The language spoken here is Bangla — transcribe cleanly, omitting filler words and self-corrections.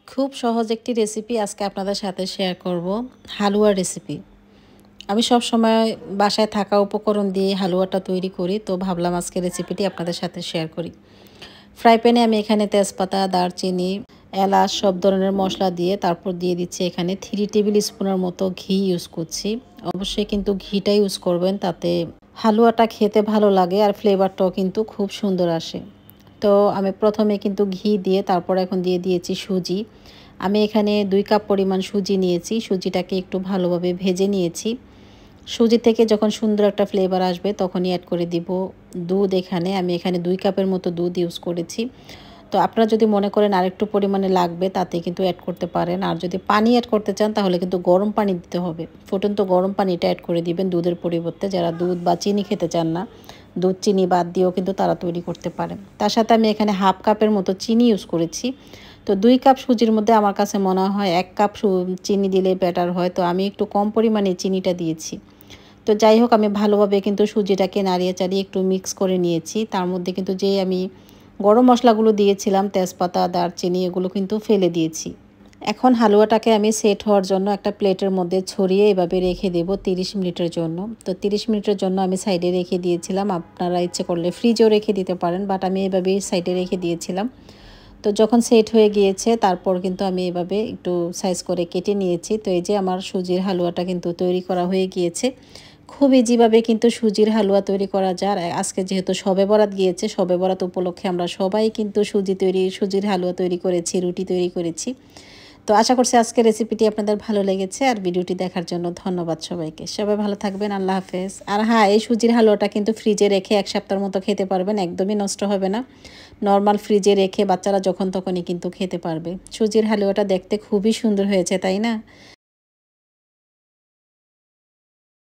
খুব সহজ একটি রেসিপি আজকে আপনাদের সাথে শেয়ার করব, হালুয়া রেসিপি। আমি সব সময় বাসায় থাকা উপকরণ দিয়ে হালুয়াটা তৈরি করি, তো ভাবলাম আজকে রেসিপিটি আপনাদের সাথে শেয়ার করি। ফ্রাই প্যানে আমি এখানে তেজপাতা, দারচিনি, এলাচ সব ধরনের মশলা দিয়ে তারপর দিয়ে দিচ্ছি এখানে 3 টেবিল স্পুনের মতো ঘি ইউজ করছি। অবশ্যই কিন্তু ঘিটা ইউজ করবেন, তাতে হালুয়াটা খেতে ভালো লাগে আর ফ্লেভারটাও কিন্তু খুব সুন্দর আসে। তো আমি প্রথমে কিন্তু ঘি দিয়ে তারপর এখন দিয়ে দিয়েছি সুজি। আমি এখানে 2 কাপ পরিমাণ সুজি নিয়েছি। সুজিটাকে একটু ভালোভাবে ভেজে নিয়েছি। সুজি থেকে যখন সুন্দর একটা ফ্লেভার আসবে তখনই অ্যাড করে দিব দুধ। আমি এখানে 2 কাপের মতো দুধ ইউজ করেছি। তো আপনারা যদি মনে করেন আরেকটু পরিমাণে লাগবে তাতে কিন্তু অ্যাড করতে পারেন। আর যদি পানি অ্যাড করতে চান তাহলে কিন্তু গরম পানি দিতে হবে। ফুটন্ত গরম পানিটা অ্যাড করে দিবেন দুধের পরিবর্তে। যারা দুধ বা চিনি খেতে চান না, দুধ চিনি বাদ দিয়েও কিন্তু তারা তৈরি করতে পারেন। তার সাথে আমি এখানে হাফ কাপের মতো চিনি ইউজ করেছি। তো 2 কাপ সুজির মধ্যে আমার কাছে মনে হয় 1 কাপ চিনি দিলে বেটার হয়। তো আমি একটু কম পরিমাণে চিনিটা দিয়েছি। তো যাই হোক, আমি ভালোভাবে কিন্তু সুজিটাকে নাড়িয়ে চাড়িয়ে একটু মিক্স করে নিয়েছি। তার মধ্যে কিন্তু যে আমি গরম মশলাগুলো দিয়েছিলাম, তেজপাতা, দারচিনি, এগুলো কিন্তু ফেলে দিয়েছি। এখন হালুয়াটাকে আমি সেট হওয়ার জন্য একটা প্লেটের মধ্যে ছড়িয়ে এভাবে রেখে দেব 30 মিনিটের জন্য। তো 30 মিনিটের জন্য আমি সাইডে রেখে দিয়েছিলাম। আপনারা ইচ্ছে করলে ফ্রিজেও রেখে দিতে পারেন, বাট আমি এভাবেই সাইডে রেখে দিয়েছিলাম। তো যখন সেট হয়ে গিয়েছে তারপর কিন্তু আমি এভাবে একটু সাইজ করে কেটে নিয়েছি। তো এই যে আমার সুজির হালুয়াটা কিন্তু তৈরি করা হয়ে গিয়েছে। খুব ইজিভাবে কিন্তু সুজির হালুয়া তৈরি করা যায়। আর আজকে যেহেতু শবে বরাত গিয়েছে, শবে বরাত উপলক্ষে আমরা সবাই কিন্তু সুজির হালুয়া তৈরি করেছি, রুটি তৈরি করেছি। তো আশা করছি আজকের রেসিপিটি আপনাদের ভালো লেগেছে। আর ভিডিওটি দেখার জন্য ধন্যবাদ সবাইকে। সবাই ভালো থাকবেন। আল্লাহ হাফেজ। আর হ্যাঁ, এই সুজির হালুয়াটা কিন্তু ফ্রিজে রেখে 1 সপ্তাহের মতো খেতে পারবেন, একদমই নষ্ট হবে না। নর্মাল ফ্রিজে রেখে বাচ্চারা যখন তখনই কিন্তু খেতে পারবে। সুজির হালুয়াটা দেখতে খুবই সুন্দর হয়েছে, তাই না?